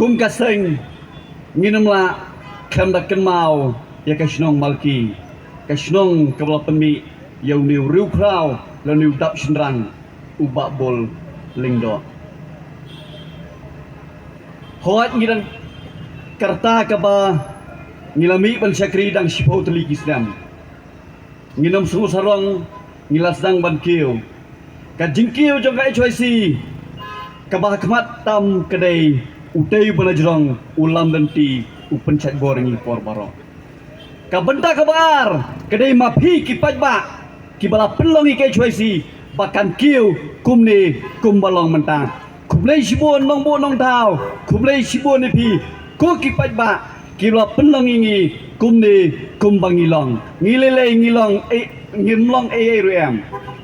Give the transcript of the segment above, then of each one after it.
Kum kaseng nginamla kamdakan mau ya kasnong malki kasnong kabla pemi yang niu riu krau la niu dap shenrang ubak bol lingdo hoat ngiran karta kaba ngilami ban syakri dang sipau teli kisnam nginam sungu sarong ngilas dang ban kiu kajingkiu jong kai choisi kaba khmat tam kedai utei penajrong ulam denti upencet goreng por baro kabenta kabar kedai mapi kipat ba kibala pelongi kai choisi bakan kiu kumni kumbalong mentang kumlei sibon nong bo nong tau kumlei sibon ni ko kipat ba kibala pelongi ngi kumni kumbangilong ngilele ngilong ngimlong ruem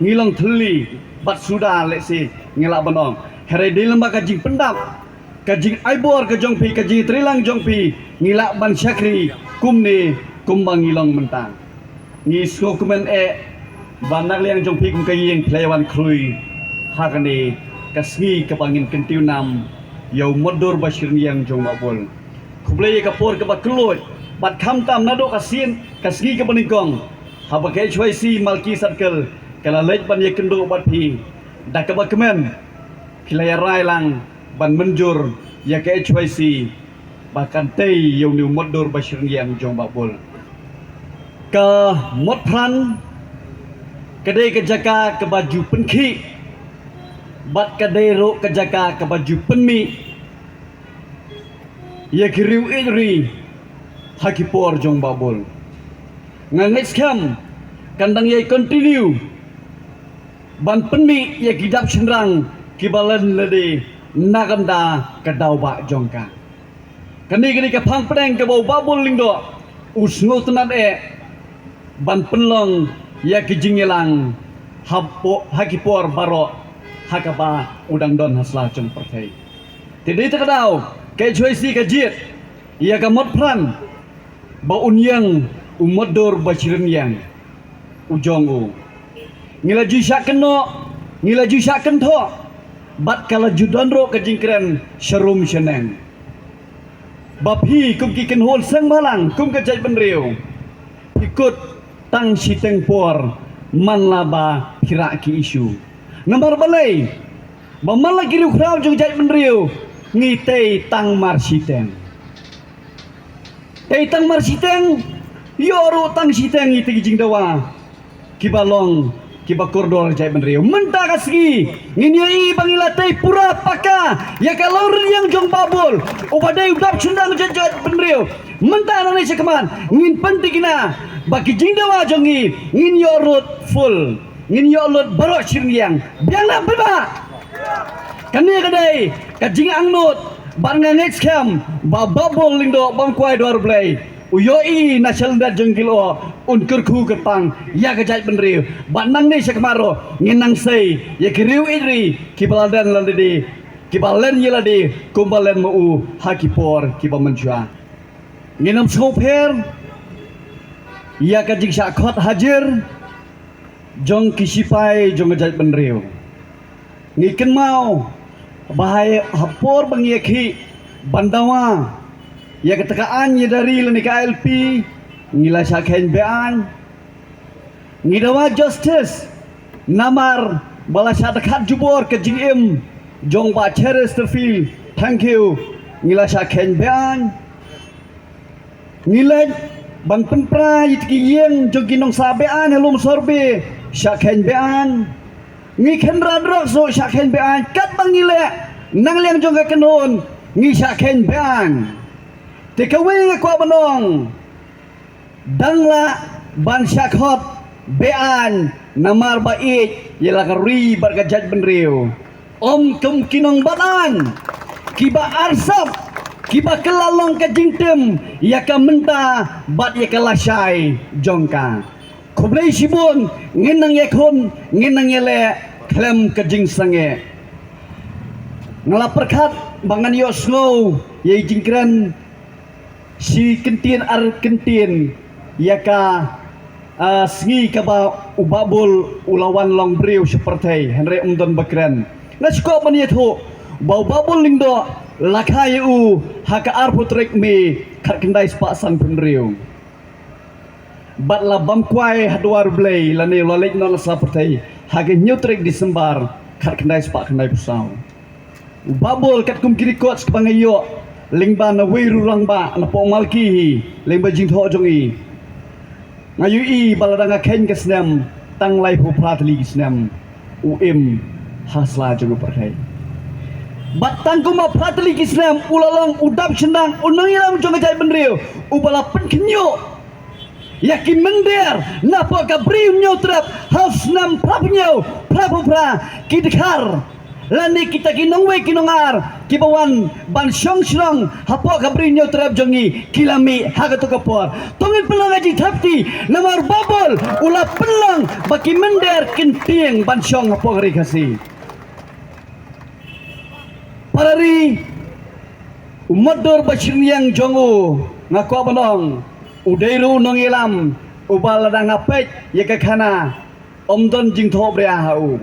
ngilong theli bat suda lesi ngilak banong here di lembah kajing pendap kajing aibor kajong pi kajing trilang jong pi ngilak ban syakri kumni kumbang ngilong mentang ngi skokumen banak liang jong pi kum kayeng plewan krui hakani kasngi kepangin kentiu nam yau modur bashir yang jong mabul kublei kapor kebat kelut bat kham tam nado kasin kasngi kepaningkong habakai choisi malki sarkel kala lej ban ye kendo bat pi dak kebat kemen kilaya rai lang ban menjur ya ke HYC bahkan tei yang niu modur bashir yang jong babul ke modpran kedai kejaka ke baju penki bat kedai ro kejaka ke baju penmi ya kiriu idri hakipor jong babul ngangit skam kandang ye continue ban penmi ya gidap senrang kibalan lede nagamda kadau ba jongka kani kani ka phang pedeng ka bau babul lingdo usngo tenan ban penlong ya kijingelang hapo hakipor baro hakaba udang don hasla jong perthai tidai takadau kai choisi ka jit ya ka mod pran ba unyang umodor bachiren yang ujongu ngilaju syakeno ngilaju syakento bat kala judan ro kajingkren sharum sheneng bapi kum kiken hol sang balang kum kajai benriu ikut tang siteng por man laba kira ki isu nomor balai bamala kiru krau jong jai benriu ngitei tang mar siteng tang mar siteng yoro tang siteng ngitei jing dawa kibalong kiba kordor jai benriu menta kasgi ngini bangilatei pura paka ya kalau yang jong babul obadai udap sundang jai benriu menta nani sekaman ngin pentingina bagi jingdawa jongi ngin yorut full ngin yorut barok sirngiang biangna beba kani kadai kajing angnut barnga next cam babul lindo bangkwai dor play uyoi nasional dan jenggilo unkur ku kepang ya kejat benriu banang ni sekmaro nginang sei ya kiriu idri kibaladan landedi kibalen yeladi kumbalen mu hakipor kiba menjua nginam soper ya kajing syakot hajar jong kisipai jong kejat benriu ngiken mau bahaya hapor bangiaki bandawa ya ketekaan ya dari lenika LP ngila syakhen bean ngidawa justice namar bala syadekat jubor ke jingim jong ba cheres terfil thank you ngila syaken bean ngila ban penpra yitki yeng jogi nong sabean helum sorbe syaken bean ngi khenran rak so syaken bean kat bang ngila nang liang jong ka kenon ngi syaken bean tekawe ko banong dangla ban syakhot bean namar bait yela kari bargajat benriu om kum kinong badan kiba arsap kiba kelalong ka jingtem ya ka menta bat ya ka lasai jongka khoblei sibun nginang ya khon nginang ya le klem ka jing sange ngala perkhat bangan yo snow ye jingkran si kentin ar kentin ya ka sengi kaba ubabul ulawan long breu seperti Henry Umdon Bakran ngasko maniatho bau babul lingdo lakai u haka arputrek me khat kendai spa san penriu bat la bam kwai hadwar blai lane lalek non seperti haka nyutrek disembar khat kendai spa kendai pusau ubabul kat kum kiri kot sepangayo lingba na wiru rangba na pomalki lingba jingtho jongi ngayui baladanga ken kesnam tang lai pu pratli kesnam UM hasla jongo perkai batang kuma pratli kesnam ulalong udap senang unangilam jongo jai benriu ubala penkenyo yakin mender napa ka briu nyotrap haus nam prapnyo prapupra kidkar lani kita kinongwe kinongar kibawan ban syong syong hapo kabri nyotrap jongi kilami hagato kapor tongin pelang aji thapti namar babol ula pelang baki mender kintieng ban syong hapo kari kasi parari umador bashirniang jongu ngaku abanong udairu nongilam ubaladang apet yakakana omdon jingtho brea hau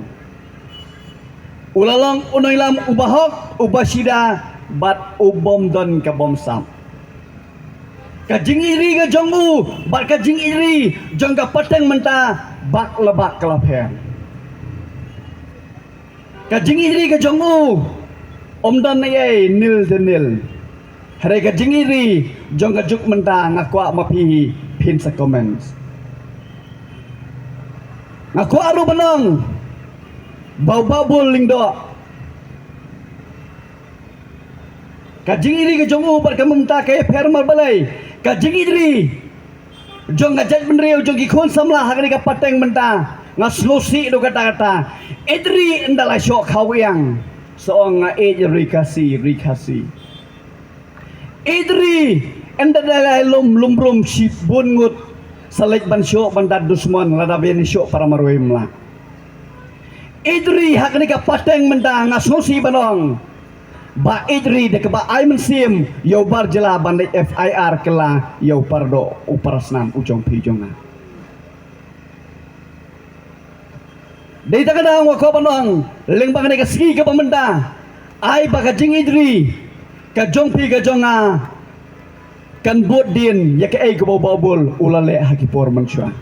ulalong unoilam ubahok ubasida bat ubom don ka bomsam kajing iri ga jongu bat kajing iri jong ka pateng menta bak lebak kelapher kajing iri ga jongu omdon ye nil denil hare kajing iri jong ka juk menta ngakwa mapi pin sa comments ngakwa aru banong bau babul lingdo kajing iri ke jongu bar kamumta ke fermal balai kajing iri jong ngajat benriu jong gikhon samla hagri ka pateng menta ngaslosi do kata-kata idri endala syok khawyang soong nga idri kasi rikasi idri endala lumrum si bungut salek ban syok bandad dusman ladaben syok para marwim la idri hakni ka pateng menda ngasosi banong ba idri de ka ba aiman sim yo bar jela bandai FIR kela yo pardo uparasnan ujong pijonga dei takada ngo ko banong leng bangane ka ski ka pamenda ai ba ka jing idri ka jong pi ka jonga kan bot din ya ka ai ko babul ulale hakipor mansha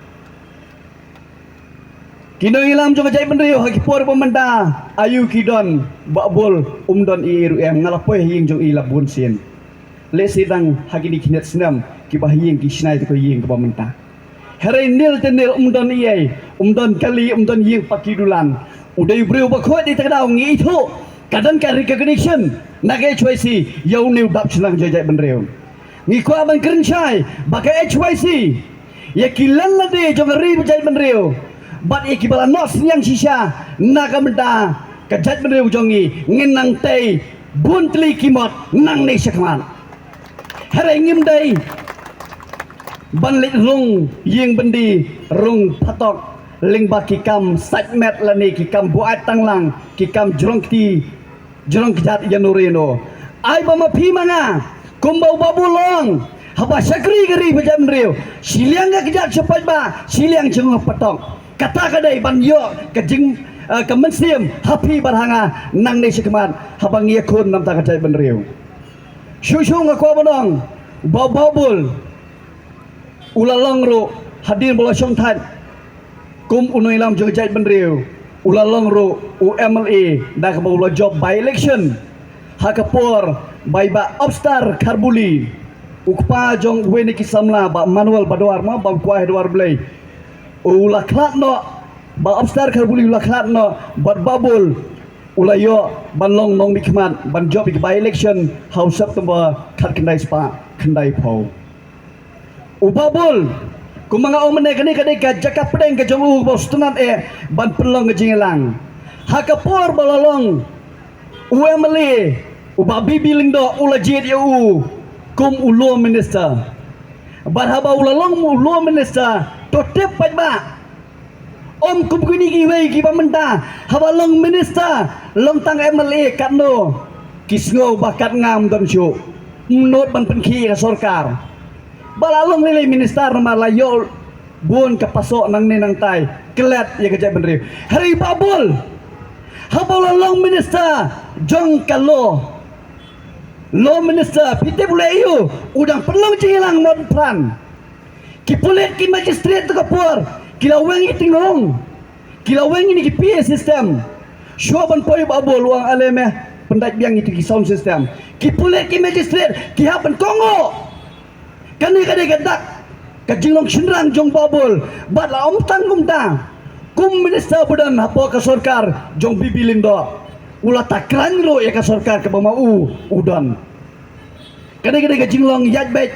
kino ilam jong jai benriu hakipor pemenda ayu kidon babul umdon iru em ngalapoy hing jong ila bunsin le sidang hakini kinet snam kibah hing kisnai ko hing ko pemenda here nil tenil umdon iai umdon kali umdon hing pakidulan udai breu bakho di takdau ngi itu kadan ka recognition nage choisi yau new dap chnang jai benriu ngi ko abang krenchai bakai HYC ya kilan lade jong ri jai benriu bat ikibala nos yang sisa nakamda kajat benriu jongi nginang tei buntli kimot nang ne sakman hare ngim dai banlit rung ying bendi rung patok ling baki kam sajmet lani ki kam buat tanglang ki kam jrong kejat yanurino ai bama pi mana kumbau babulong haba sakri geri bejam riu siliang ga kejat cepat ba siliang jengah patok kata kadai ban yo kejing kemensiam happy barhanga nang ne sekman habang yakun nam ta kajai ban riu syusyu ngaku abonong babul ulalong ro hadir bola syongtan kum unoilam jojai ban riu ulalong ro UMLA dah ke bola job by election hakapor baiba obstar karbuli ukpa jong weni kisamla ba manual badwar ma ba kuai dwar blai ula klat no ba obstar karbuli ula klat no bat babul ulayo banlong nong bikmat ban job by election house September khat kendai spa kendai pau ubabul kumanga omne kani kani ka jakap pedeng ka jong u bos tunan ban pelong ke jingelang hakapor balalong uemle ubabi bilindo ula jid u kum ulo minister ban haba ulalong ulo minister totep pajba om kum kini ki wei ki pamenta haba long minister long tang MLA katno kisngo bakat ngam don syu menurut ban penki ka sorkar balalong nilai minister malayo buon kapasok nang nenang tai kelet ya kejap benri hari babul habalalong minister jong kalo lo minister pite bule iyo udang pelong cilang mod plan ki pulit ki magistrate tu kapur kilaweng itingong kilaweng ini ki PA system shuaban poi babul luang aleme pendat biang itu ki sound system ki pulit ki magistrate ki haban kongo kani kade gadak kajilong shinrang jong babul bat la omtang kumtang kum minister budan hapo ka sorkar jong bibilindo ula takran lo ya ka sorkar ka bamau udan kadang-kadang kajinglong yaj bet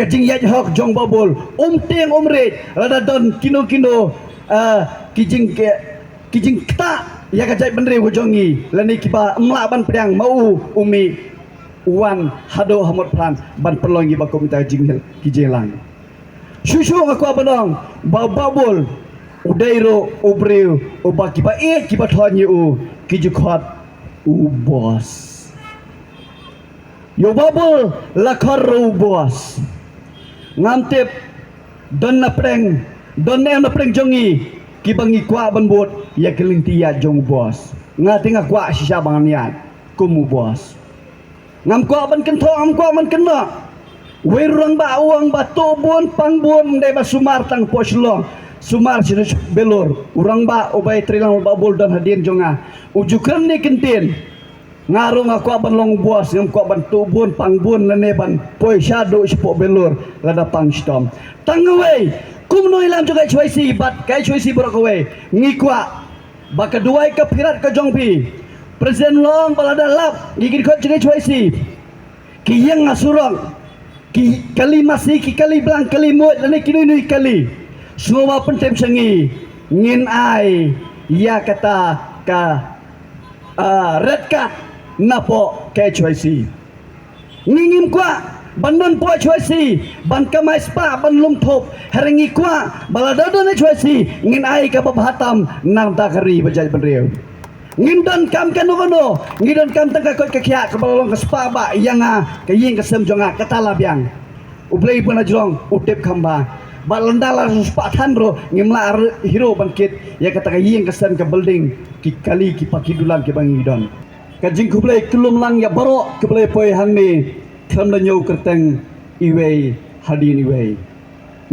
kajing yaj hok jong babul teng omret rada don kino kijing kta ya ka jai benre hojongi lani kiba emla ban pedang mau umi uan hado hamot plan ban perlongi ba komita jinghel kijelang susu aku abanong babul udairo obreu oba kiba kiba thonyi kijukhat bos yo babul lakhar bos ngantip don na preng jongi kibangi kwa ban bot ya kelintia jong bos ngati ngakwa sisa banganian kumu bos ngam kwa ban kentho am kwa man kena wirang ba uang batu bun pangbun dai ba sumar tang poslong sumar sirus belur urang ba ubay trilang babul dan hadin jonga ujukan ni kentin ngarung aku ban long bos ngam kwa ban tubun pangbun lene ban poi shadow spok belur lada pangstom tangwe kum no ilam juga choisi bat kai choisi borokwe ngikwa ba kedua ka pirat ka jongpi presiden long balada lap gigit ko juga choisi ki yang ngasurong ki kali masih ki kali belang kali mut lene kini kali semua pentem sengi ngin ai ya kata ka red card napo ke choisi ngingim kwa bandon po choisi ban kamai spa ban lum thop herengi kwa balada don choisi ngin ai ka babhatam nang takari bajai benreu ngin don kam kanono ngin don kam tangka ko kakya ka balong ka spa ba yanga ka ying ka sem jonga katala biang ublei pun ajrong utep khamba balendala spa thandro ngimla hero bangkit ya kata ka ying ka sem ka building ki kali ki pakidulan ki bangi don kajing kublai kelum lang ya barok kublai poi hangni kham la nyau kerteng iwei hadin iwei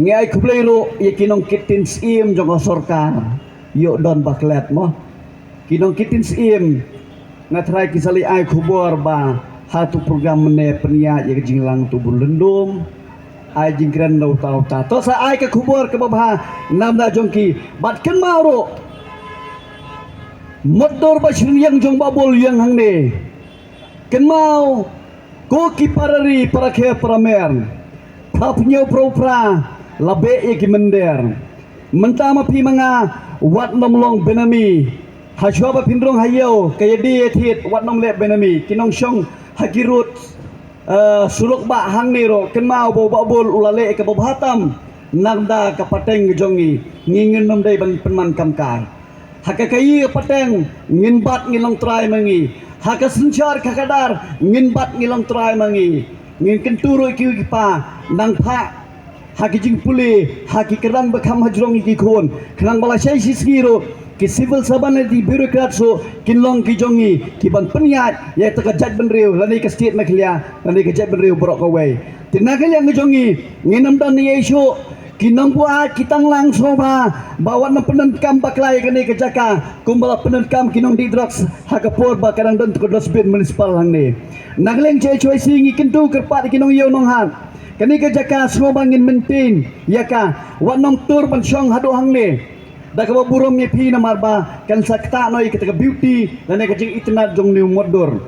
ngai kublai ro ye kinong kitin sim jong sorkar yo don baklet mo kinong kitin sim ngatrai kisali ai khubor ba hatu program mene penia ye jinglang tu bulendum ai jingkran no tau ta to sa ai ka khubor ke babha namda jongki bat ken mauro modor ba yang jong babul yang hangne kenmau ko ki parari parakhe pramer phapnyo propra labe e ki mender mentama pi manga wat nomlong benami hajwa ba pindrong hayo kayedi ethit wat nomle benami kinong shong hakirut suluk ba hangne ro kenmau bo babul ulale ke babhatam nagda ka pateng jongi ngingen nom dai ban penman kamkai hakakai pateng nginbat ngilong try mangi haka senchar kakadar nginbat ngilong try mangi ngin kenturu ki pa nang pha haki jing puli haki kerang bakam hajrong ki khon khnang bala sai sisgiro ki civil servant di bureaucrat so kinlong ki jongi ki ban penyat ya taka jaj benreu lani ka state maklia lani ka jaj benreu borok away tinakal yang jongi nginam dan ni isu Kinang buat kitang lang soba bawa na penenkam baklay kani kejaka kumbala penenkam kinong di drugs hakapor ba kadang don to dosbin municipal hang ni nagleng choy singi kentu kerpat kinong yo nong hat kani kejaka soba ngin maintain yaka wanong tur ban syong hadu hang ni da ka burom ni pi na marba kan sakta noi kita beauty dan ka jing itnat jong ni modor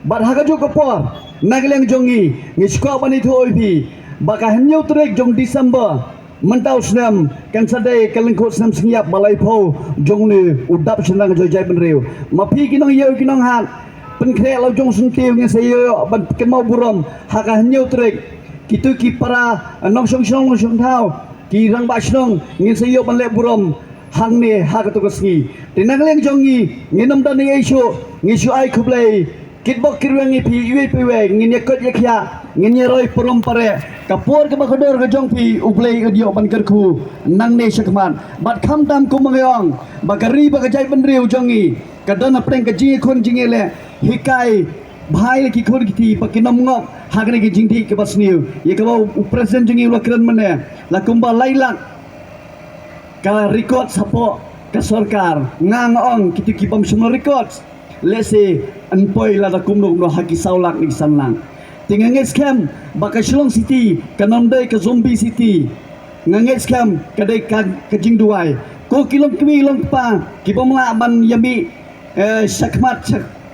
bad haga jo kapor nagleng jongi ngisko bani thoi pi baka henyo trek jong December mentau senam kan sadai kalengkot senam sengiap balai pau jong ni udap senang jojai benriu mapi kinong yeu kinong hat penkrek lau jong sungkiu nge sayo ban kemau burom haka henyo trek kitu ki para nong song tau ki rang ba snong nge sayo ban le burom hang ni haka tu kesngi tinang leng jongi nginam dan ni aisu ngisu ai kublai kitbok kirwengi pi iwe piwe ngin yakot yakya ngin yeroi purum pare kapur ke bakodor ke jong pi ublei ke dio ban kerku nang ne sakman bat kham tam ku mangyong bakari bakajai benriu jongi kadana preng ke jingi khon jingi le hikai bhai ki khon kiti pakinam ngok hagne ki jingti ke basniu ye ke bau present jingi ulah keren mane la kumba lailak ka record sapo ke sarkar ngang ong kiti ki bam semua record lese anpoi la da kumno haki saulak ni sanlang tingangit scam baka Shillong City kanamdai ke zombie city ngangit scam kadai ka jingduai ko kilom kmi long pa kibomla ban yami sakmat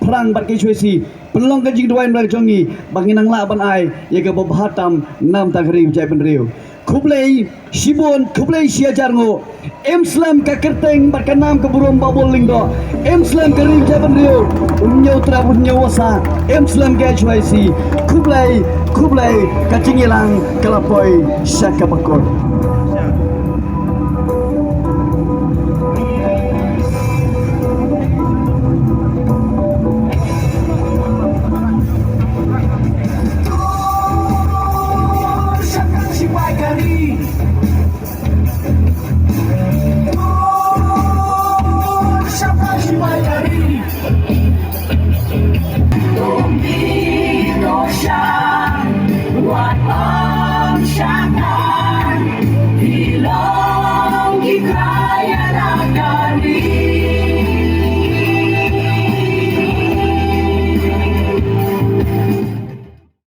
perang bat ke suesi penlong ka jingduai mrak jongi banginang la ban ai ye ka bahatam nam tagri jai penriu kublai shibon kublai siajarngo Islam ka kerteng bat ka nam ka burom babol lingdo Islam ka ri jai penriu unyo trabun nyawasa Islam ka suesi kublai ka jingilang kalapoi syakapakor